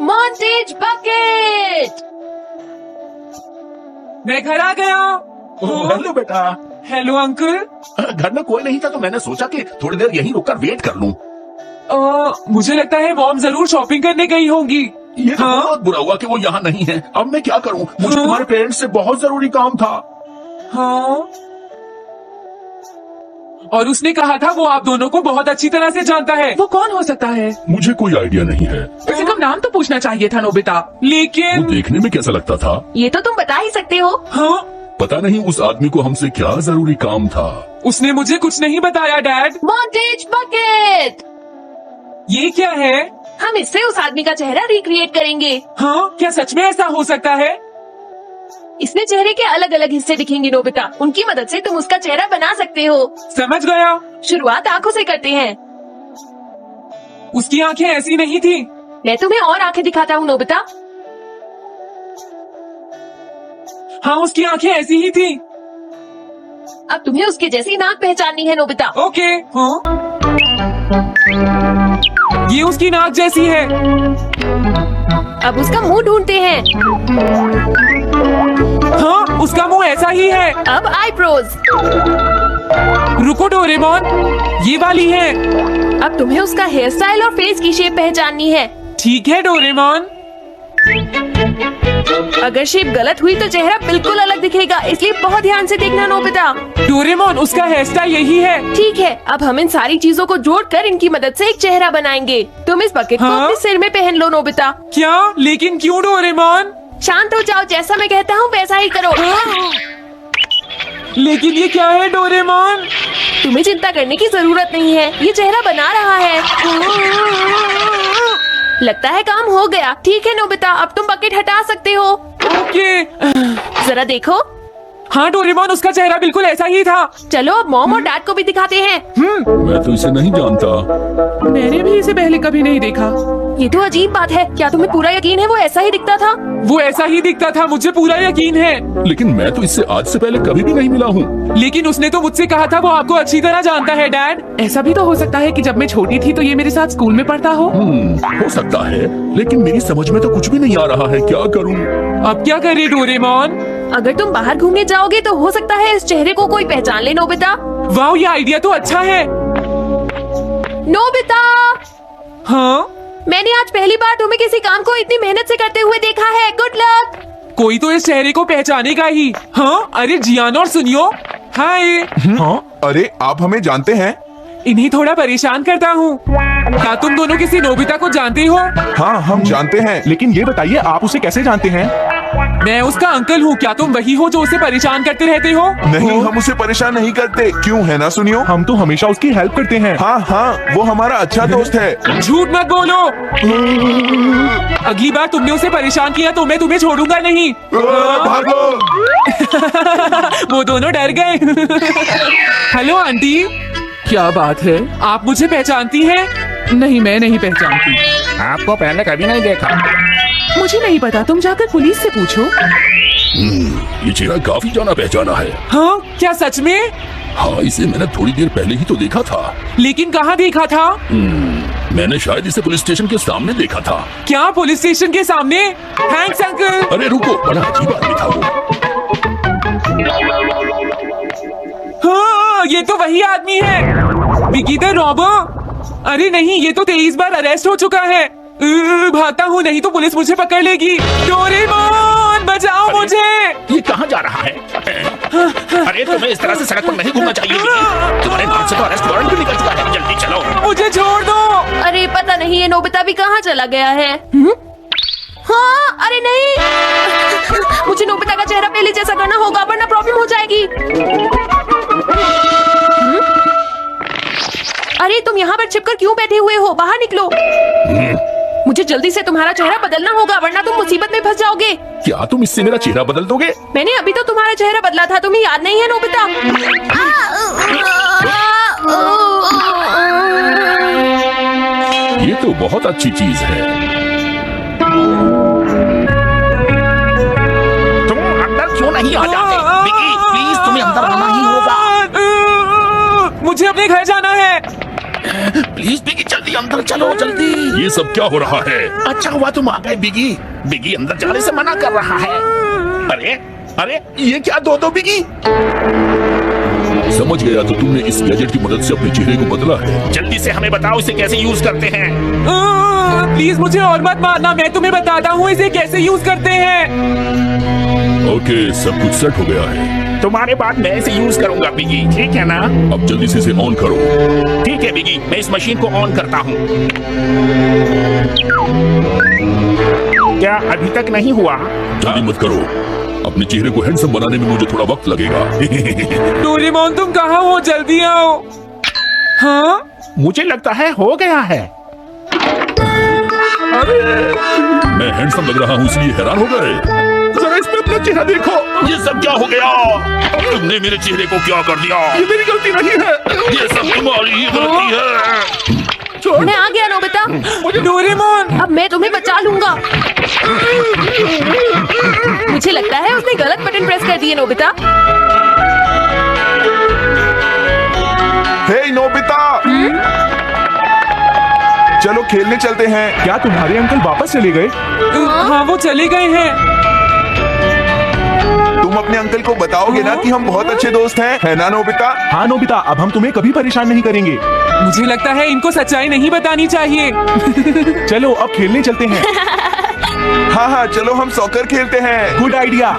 Montage bucket. मैं घर आ गया। हेलो बेटा। Hello uncle. घर में कोई नहीं था तो मैंने सोचा कि थोड़ी देर यहीं रुककर वेट कर लूं। मुझे लगता है मॉम जरूर शॉपिंग करने गई होंगी। ये तो हाँ? बहुत बुरा हुआ कि वो यहाँ नहीं है। अब मैं क्या करूं? मुझे तुम्हारे पेरेंट्स से बहुत जरूरी काम था। हाँ, और उसने कहा था वो आप दोनों को बहुत अच्छी तरह से जानता है। वो कौन हो सकता है? मुझे कोई आइडिया नहीं है। कम से कम नाम तो पूछना चाहिए था नोबिता। वो लेकिन देखने में कैसा लगता था? ये तो तुम बता ही सकते हो। हाँ, पता नहीं उस आदमी को हमसे क्या जरूरी काम था। उसने मुझे कुछ नहीं बताया डैड। Montage bucket. ये क्या है? हम इससे उस आदमी का चेहरा रिक्रिएट करेंगे। हाँ, क्या सच में ऐसा हो सकता है? इसमें चेहरे के अलग अलग हिस्से दिखेंगे नोबिता। उनकी मदद से तुम उसका चेहरा बना सकते हो। समझ गया। शुरुआत आंखों से करते हैं। उसकी आंखें ऐसी नहीं थी। मैं तुम्हें और आंखें दिखाता हूँ नोबिता। हाँ, उसकी आंखें ऐसी ही थी। अब तुम्हें उसके जैसी नाक पहचाननी है नोबिता। ओके। हाँ, ये उसकी नाक जैसी है। अब उसका मुंह ढूंढते हैं। हाँ, उसका मुंह ऐसा ही है। अब आईब्रोज। रुको डोरेमोन, ये वाली है। अब तुम्हें उसका हेयर स्टाइल और फेस की शेप पहचाननी है। ठीक है डोरेमोन। अगर शेप गलत हुई तो चेहरा बिल्कुल अलग दिखेगा, इसलिए बहुत ध्यान से देखना नोबिता। डोरेमोन, उसका हेयर स्टाइल यही है। ठीक है, अब हम इन सारी चीजों को जोड़कर इनकी मदद से एक चेहरा बनाएंगे। तुम इस बकेट को हाँ? अपने सिर में पहन लो नोबिता। क्या? लेकिन क्यों डोरेमोन? शांत हो जाओ, जैसा मैं कहता हूँ वैसा ही करो। लेकिन ये क्या है डोरेमोन? तुम्हें चिंता करने की जरूरत नहीं है, ये चेहरा बना रहा है। लगता है काम हो गया। ठीक है नोबिता, अब तुम बकेट हटा सकते हो। ओके। जरा देखो। हाँ डोरेमोन, उसका चेहरा बिल्कुल ऐसा ही था। चलो अब मॉम और डैड को भी दिखाते हैं। मैं तो इसे नहीं जानता। मैंने भी इसे पहले कभी नहीं देखा। ये तो अजीब बात है। क्या तुम्हें पूरा यकीन है वो ऐसा ही दिखता था? वो ऐसा ही दिखता था, मुझे पूरा यकीन है। लेकिन मैं तो इससे आज से पहले कभी भी नहीं मिला हूँ। लेकिन उसने तो मुझसे कहा था वो आपको अच्छी तरह जानता है डैड। ऐसा भी तो हो सकता है कि जब मैं छोटी थी तो ये मेरे साथ स्कूल में पढ़ता हो। हो सकता है, लेकिन मेरी समझ में तो कुछ भी नहीं आ रहा है। क्या करूँ? अब क्या करे डोरेमोन? अगर तुम बाहर घूमने जाओगे तो हो सकता है इस चेहरे को कोई पहचान ले नोबिता। वाह, ये आइडिया तो अच्छा है। नोबिता, हाँ, मैंने आज पहली बार तुम्हें किसी काम को इतनी मेहनत से करते हुए देखा है। Good luck. कोई तो इस चेहरे को पहचानेगा ही। हाँ, अरे जियान, और सुनियो। हाय। हाँ, अरे आप हमें जानते हैं? इन्हें थोड़ा परेशान करता हूँ। क्या तुम दोनों किसी नोबिता को जानते हो? हाँ, हम जानते हैं, लेकिन ये बताइए आप उसे कैसे जानते हैं? मैं उसका अंकल हूँ। क्या तुम वही हो जो उसे परेशान करते रहते हो? नहीं, हम उसे परेशान नहीं करते। क्यों, है ना सुनियो? हम तो हमेशा उसकी हेल्प करते हैं। हाँ हाँ, वो हमारा अच्छा दोस्त है। झूठ मत बोलो। अगली बार तुमने उसे परेशान किया तो मैं तुम्हें छोड़ूंगा नहीं। भागो। वो दोनों डर गए। हेलो आंटी, क्या बात है? आप मुझे पहचानती हैं? नहीं, मैं नहीं पहचानती। आपको पहले कभी नहीं देखा। मुझे नहीं पता, तुम जाकर पुलिस से पूछो। ये चेहरा काफी जाना पहचाना है। हाँ, क्या सच में? हाँ, इसे मैंने थोड़ी देर पहले ही तो देखा था। लेकिन कहाँ देखा था? मैंने शायद इसे पुलिस स्टेशन के सामने देखा था। क्या पुलिस स्टेशन के सामने? Thanks uncle. अरे रुको, बड़ा अजीब आदमी था वो। हाँ, ये तो वही आदमी है, विकी द रॉबर। अरे नहीं, ये तो 23 बार अरेस्ट हो चुका है। भागता हूँ, नहीं तो पुलिस मुझे पकड़ लेगी। डोरेमोन, बचाओ मुझे। ये कहाँ जा रहा है? अरे तुम्हें इस तरह से सड़क पर नहीं घूमना चाहिए। तुम्हारे नाम से तो अरेस्ट वारंट भी निकल चुका है। जल्दी चलो। मुझे छोड़ दो। अरे पता नहीं ये नोबिता भी कहाँ चला गया है। हाँ, अरे नहीं। मुझे नोबिता का चेहरा पहले जैसा करना होगा वरना प्रॉब्लम हो जाएगी। अरे तुम यहाँ पर छिपकर क्यों बैठे हुए हो? बाहर निकलो। मुझे जल्दी से तुम्हारा चेहरा बदलना होगा वरना तुम मुसीबत में फंस जाओगे। क्या तुम इससे मेरा चेहरा बदल दोगे? मैंने अभी तो तुम्हारा चेहरा बदला था, तुम्हें याद नहीं है नोबिता? ये तो बहुत अच्छी चीज है। तुम अंदर क्यों नहीं आ जाते? विकी, प्लीज तुम्हें अंदर आना ही होगा। मुझे अपने घर जाना है। प्लीज बिगी जल्दी अंदर चलो जल्दी। ये सब क्या हो रहा है? अच्छा हुआ तुम आ गए बिगी। बिगी अंदर जाने से मना कर रहा है। अरे अरे ये क्या दो बिगी? समझ गया, तो तुमने इस गैजेट की मदद से अपने चेहरे को बदला है। जल्दी से हमें बताओ इसे कैसे यूज करते हैं। प्लीज मुझे और मत मारना, मैं तुम्हें बताता हूँ इसे कैसे यूज करते हैं। ओके, सब कुछ सेट हो गया है। तुम्हारे बाद मैं इसे यूज करूंगा बिगी, ठीक है ना? अब जल्दी से इसे ऑन करो। ठीक है बिगी, मैं इस मशीन को ऑन करता हूँ। क्या अभी तक नहीं हुआ? जल्दी मत करो, अपने चेहरे को हैंडसम बनाने में मुझे थोड़ा वक्त लगेगा। डोरेमोन तुम कहाँ हो, जल्दी आओ। हाँ मुझे लगता है हो गया है। मैं हैंडसम लग रहा हूँ इसलिए हैरान हो गए। जरा इसमें अपना चेहरा देखो। ये सब क्या हो गया? तुमने मेरे चेहरे को क्या कर दिया? ये मेरी गलती नहीं है। ये सब तुम्हारी ही गलती है। मैं आ गया नोबिता। डोरेमोन, अब मैं तुम्हें बचा लूंगा। मुझे लगता है उसने गलत बटन प्रेस कर दिए नोबिता। हे नोबिता, चलो खेलने चलते हैं। क्या तुम्हारे अंकल वापस चले गए? हाँ वो चले गए हैं। तुम अपने अंकल को बताओगे ना कि हम बहुत अच्छे दोस्त हैं, है ना नोबिता? हाँ नोबिता, अब हम तुम्हें कभी परेशान नहीं करेंगे। मुझे लगता है इनको सच्चाई नहीं बतानी चाहिए। चलो अब खेलने चलते हैं। हाँ हाँ, चलो हम सॉकर खेलते हैं। Good idea.